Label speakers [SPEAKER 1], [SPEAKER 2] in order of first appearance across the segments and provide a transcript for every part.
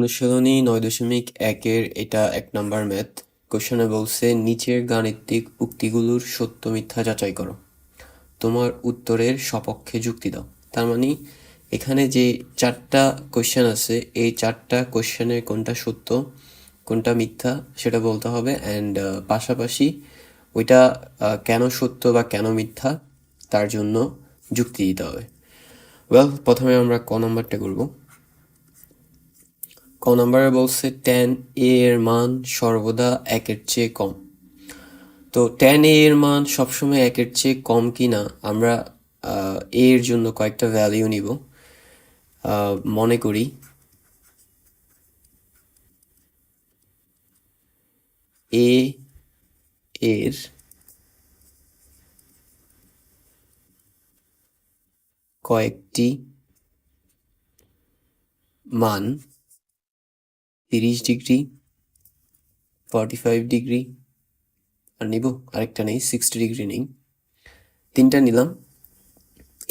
[SPEAKER 1] অনুশীলনী 9.1-এর এটা 1 number math. কোশ্চেনে বলছে নিচের গাণিতিক উক্তিগুলোর সত্য মিথ্যা যাচাই করো, তোমার উত্তরের সপক্ষে যুক্তি দাও। তার মানে এখানে যে 4টা কোশ্চেন আছে, এই 4টা কোশ্চেনের কোনটা সত্য কোনটা মিথ্যা সেটা বলতে হবে, অ্যান্ড পাশাপাশি ওইটা কেন সত্য বা কেন মিথ্যা তার জন্য যুক্তি দিতে হবে। প্রথমে আমরা ক নাম্বারটা করব। ক নাম্বারে বলছে tan a এর মান সর্বদা 1-এর চেয়ে কম। তো tan a এর মান সবসময় 1-এর চেয়ে কম কিনা আমরা a এর জন্য কয়েকটা ভ্যালিউ নিব। মনে করি a এর কয়েকটি মান 30 ডিগ্রি, 45 ডিগ্রি, আর নিব আরেকটা নেই, 60 ডিগ্রি নেই, 3টা নিলাম।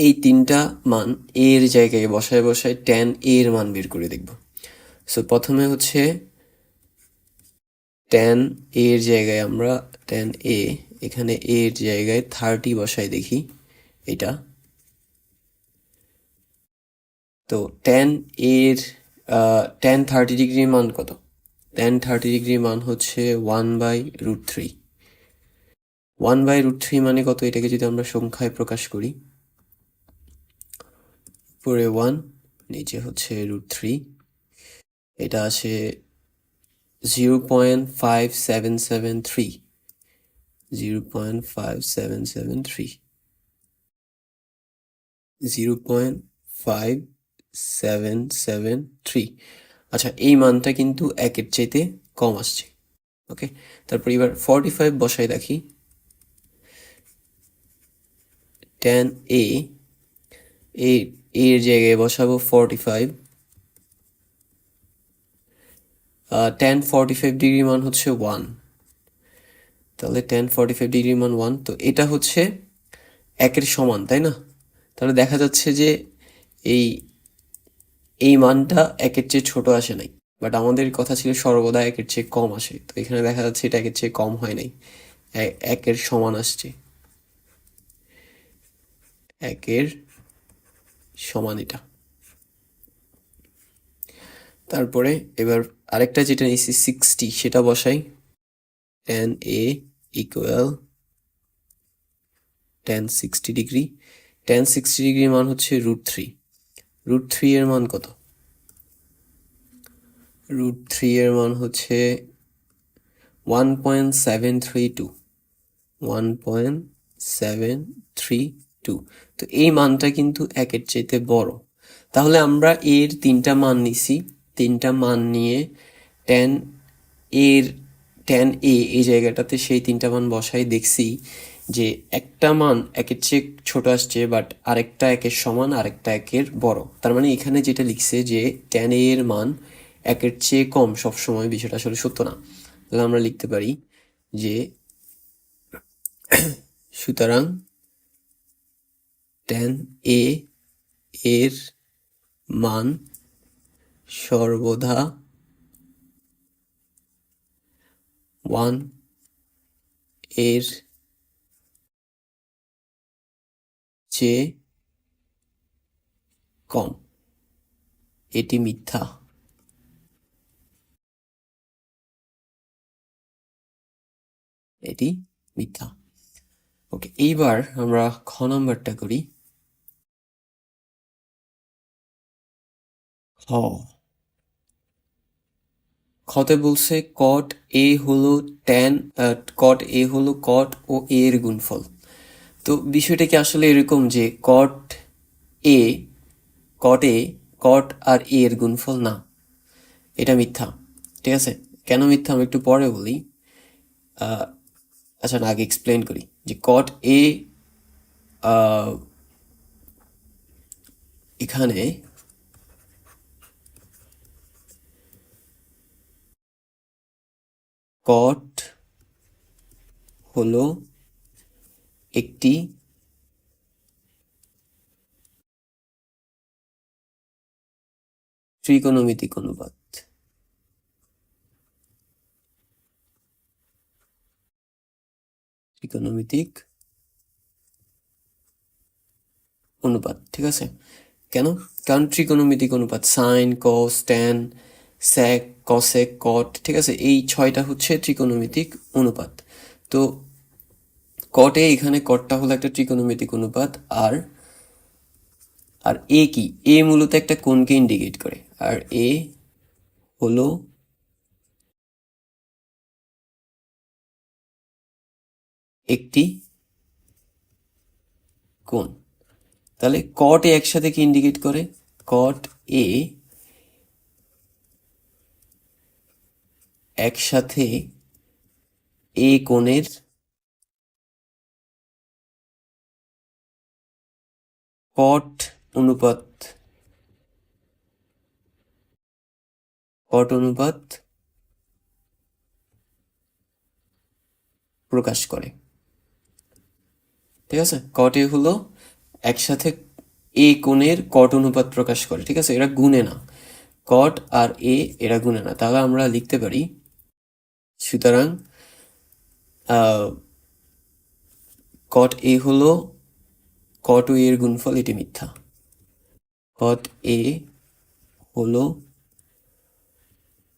[SPEAKER 1] এই 3টা মান a এর জায়গায় বসায় বসায় tan a এর মান বের করে দেখব। সো প্রথমে হচ্ছে tan a এর জায়গায় আমরা tan a, এখানে a এর জায়গায় 30 বসাই দেখি এটা। তো tan a এর tan 30 ডিগ্রির মান কত? tan 30 ডিগ্রির মান হচ্ছে 1/√3। 1/√3 মানে কত? এটাকে যদি আমরা সংখ্যায় প্রকাশ করি, উপরে 1 নিচে হচ্ছে √3, এটা আসে 0.5773, 0.5773, 0.5773। আচ্ছা, এই মানটা কিন্তু 1-এর চাইতে কম আসছে। ওকে, তারপর এবার 45 বসাই রাখি। tan a এর জায়গায় বসাবো 45। tan 45 ডিগ্রি মান হচ্ছে 1, তাহলে tan 45 ডিগ্রি মান 1। তো এটা হচ্ছে 1-এর সমান, তাই না? তাহলে দেখা যাচ্ছে যে এই মানটা 1-এর চেয়ে ছোট আসে নাই, বাট আমাদের কথা ছিল সর্বদা 1-এর চেয়ে কম আসে। তো এখানে দেখা যাচ্ছে এটা 1-এর চেয়ে কম হয় নাই, 1-এর সমান আসছে, 1-এর সমান এটা। তারপরে এবার আরেকটা যেটা নিচ্ছি 60, সেটা বসাই। tan a equal tan 60 degree. tan 60 ডিগ্রির মান হচ্ছে √3। √3 এর মান কত? √3 এর মান হচ্ছে 1.732, 1.732। তো এই মানটা কিন্তু 1-এর চাইতে বড়। তাহলে আমরা এর 3টা মান নিছি, 3টা মান নিয়ে tan a এই জায়গাটাতে সেই 3টা মান বসাই, দেখছি যে একটা মান 1-এর চেয়ে ছোট আসছে, বাট আরেকটা 1-এর সমান, আরেকটা 1-এর বড়। তার মানে এখানে যেটা লিখছে যে tan a এর মান 1-এর চেয়ে কম সবসময়, বিষয়টা আসলে সত্য না। তাহলে আমরা লিখতে পারি যে সুতরাং tan a এর মান সর্বদা 1 এর চেয়ে কম, এটি মিথ্যা। এটি মিথ্যা। ওকে, এইবার আমরা খ নাম্বারটা করি। খতে বলছে cot a হলো cot a হলো cot ও a এর গুণফল। তো বিষয়টা কি আসলে এরকম যে cot a cot R a এর গুণফল না? এটা মিথ্যা, ঠিক আছে? কেন মিথ্যা আমি একটু পরে বলি। আচ্ছা, না, আগে এক্সপ্লেন করি যে cot a এখানে cot হলো একটি ত্রিকোণমিতিক অনুপাত। ত্রিকোণমিতিক অনুপাত, ঠিক আছে? কেন? কারণ ত্রিকোণমিতিক অনুপাত সাইন, কস, ট্যান, স্যাক, কসেক, কট, ঠিক আছে? এই 6টা হচ্ছে ত্রিকোণমিতিক অনুপাত। তো কটে এখানে কটটা হলো একটা ত্রিকোণমিতিক অনুপাত, আর আর এ কি? এ মূলত একটা কোণকে ইন্ডিকেট করে, আর এ হলো একটি কোণ। তাহলে কট এ একসাথে কি ইন্ডিকেট করে? কট এ একসাথে এ কোণের কট অনুপাত প্রকাশ করে, ঠিক আছে? কট এ হলো একসাথে এ কোণের কট অনুপাত প্রকাশ করে, ঠিক আছে? এরা গুণে না, কট আর এ এরা গুণে না। তাহলে আমরা লিখতে পারি, সুতরাং কট এ হলো কট ও এর গুণফল, এটি মিথ্যা। কট এ হলো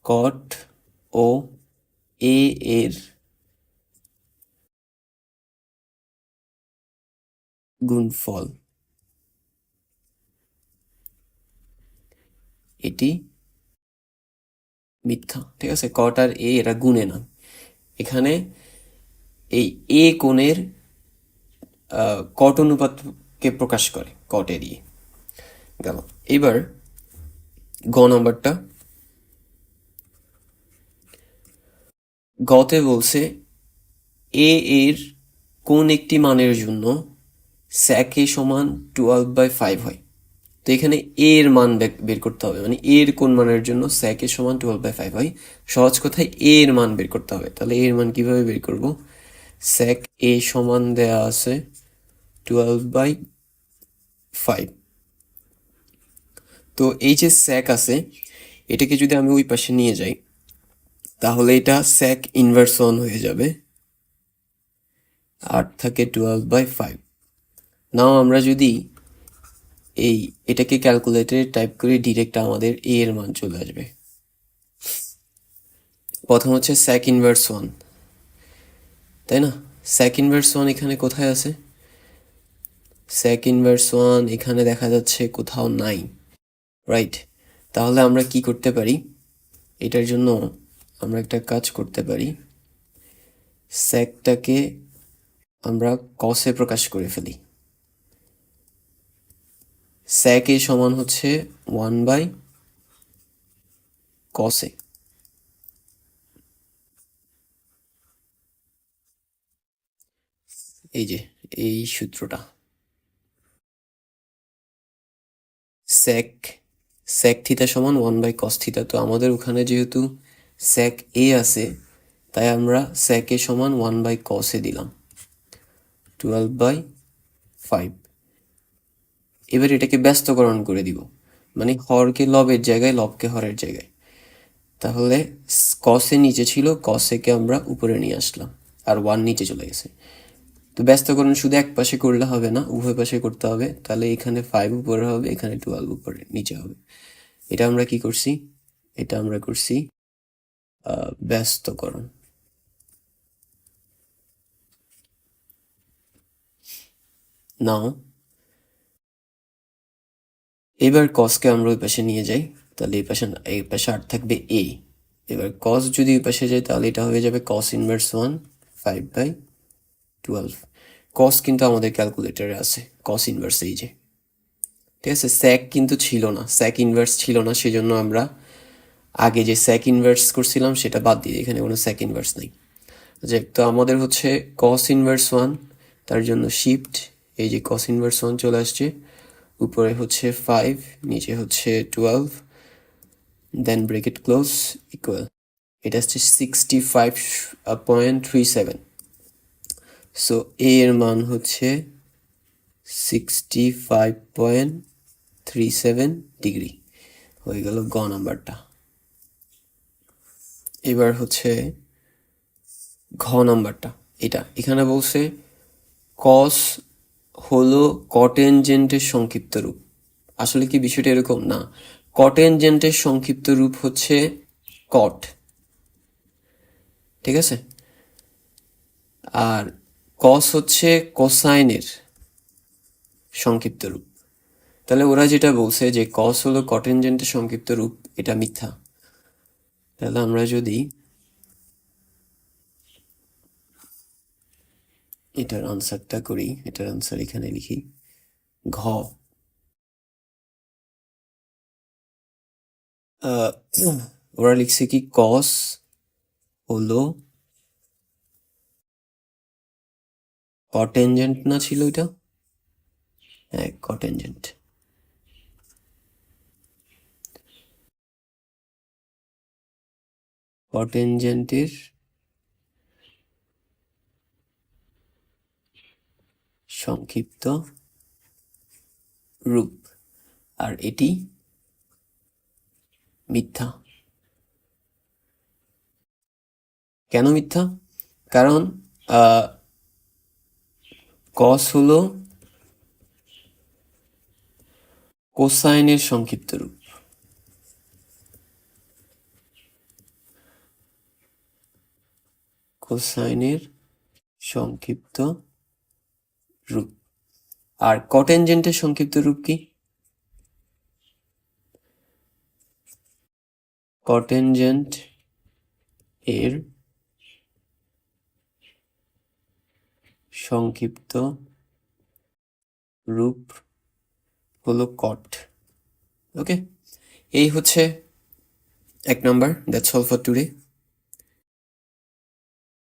[SPEAKER 1] কট ও এ এর গুণফল, এটি মিথ্যা, ঠিক আছে? কট আর এ এরা গুণে না। এখানে এই এ কোণের কট অনুপাতকে প্রকাশ করে কট এ দিয়ে গেল। এবার গ নাম্বারটা, গতে বলছে এ এর কোন একটি মানের জন্য স্যাক এ সমান 12/5 হয়। তো এখানে এ এর মান বের করতে হবে, মানে এ এর কোন মানের জন্য স্যাক এ সমান 12/5 হয়। সহজ কথায় এ এর মান বের করতে হবে। তাহলে এ এর মান কিভাবে বের করব? স্যাক এ সমান দেয়া আছে 12/5। তো এই যে স্যাক আছে, এটাকে যদি আমি ওই পাশে নিয়ে যাই, তাহলে এটা স্যাক ইনভার্স 1 হয়ে যাবে, আর থাকে 12/5। নাও আমরা যদি এটাকে ক্যালকুলেটরে টাইপ করি, ডিরেক্ট আমাদের এ এর মান চলে আসবে। প্রথম হচ্ছে স্যাক ইনভার্স 1, তাই না? স্যাক ইনভার্স 1 এখানে কোথায় আছে? স্যাক ইনভার্স 1 এখানে দেখা যাচ্ছে কোথাও নাই, রাইট? তাহলে আমরা কি করতে পারি? এটার জন্য আমরা একটা কাজ করতে পারি, স্যাকটাকে আমরা কসে প্রকাশ করে ফেলি। স্যাক এ সমান হচ্ছে 1/কসে। এই যে এই সূত্রটা, স্যাক স্যাক থিটা সমান 1/কস থিটা। তো আমাদের ওখানে যেহেতু স্যাক এ আছে, তাই আমরা স্যাক এ সমান 1/কসে দিলাম 12/5। এবার এটাকে ব্যস্তকরণ করে দিব, মানে হরকে লবের জায়গায়, লবকে হরের জায়গায়। তাহলে কসে নিচে ছিল, কসেকে আমরা উপরে নিয়ে আসলাম, আর 1 নিচে চলে গেছে। তো ব্যস্তকরণ শুধু এক পাশে করলে হবে না, উভয় পাশে করতে হবে। তাহলে এখানে 5 উপরে হবে, এখানে 12 উপরে নিচে হবে। এটা আমরা কি করছি? এটা আমরা করছি ব্যস্তকরণ। নাও এবার কসকে আমরা ওই পাশে নিয়ে যাই, তাহলে এই পাশে আর থাকবে এ। এবার কস যদি ওই পাশে যায়, তাহলে এটা হয়ে যাবে কস ইনভার্স 1 5/12। কস কিন্তু আমাদের ক্যালকুলেটরে আছে, কস ইনভার্স এই যে, ঠিক আছে? স্যাক কিন্তু ছিল না, স্যাক ইনভার্স ছিল না, সেজন্য আমরা আগে যে স্যাক ইনভার্স করছিলাম সেটা বাদ দিয়ে, এখানে কোনো স্যাক ইনভার্স নেই। যে তো আমাদের হচ্ছে কস ইনভার্স 1, তার জন্য শিফট, এই যে কস ইনভার্স 1 চলে আসছে, উপরে হচ্ছে 5, নিচে হচ্ছে 12, দেন ব্রেকেট ক্লোজ, ইকুয়াল, এটা হচ্ছে 65.37। সো এ এর মান হচ্ছে 65.37 ডিগ্রি হয়ে গেল গ নাম্বারটা। এবার হচ্ছে ঘ নাম্বারটা। এটা এখানে বলছে কস হলো কটেনজেন্টের সংক্ষিপ্ত রূপ। আসলে কি বিষয়টা এরকম না? কটেনজেন্টের সংক্ষিপ্ত রূপ হচ্ছে কট, ঠিক আছে? আর কস হচ্ছে কোসাইনের সংক্ষিপ্ত রূপ। তাহলে ওরা যেটা বলছে যে কস হলো কটেনজেন্টের সংক্ষিপ্ত রূপ, এটা মিথ্যা। তাহলে আমরা যদি এটার আনসারটা করি, এটার আনসার এখানে লিখি ঘ। আহ, ওরা লিখছে কি কস হলো কটেনজেন্ট না ছিল এটা? হ্যাঁ, কটেনজেন্ট। কটেনজেন্টের সংক্ষিপ্ত রূপ, আর এটি মিথ্যা। কেন মিথ্যা? কারণ কস হলো কোসাইনের সংক্ষিপ্ত রূপ। কোসাইনের সংক্ষিপ্ত রূপ। আর কটেনজেন্টের সংক্ষিপ্ত রূপ কি? কটেনজেন্ট এর সংক্ষিপ্ত রূপ হলো কট। ওকে, এই হচ্ছে 1 নম্বর। That's all for today.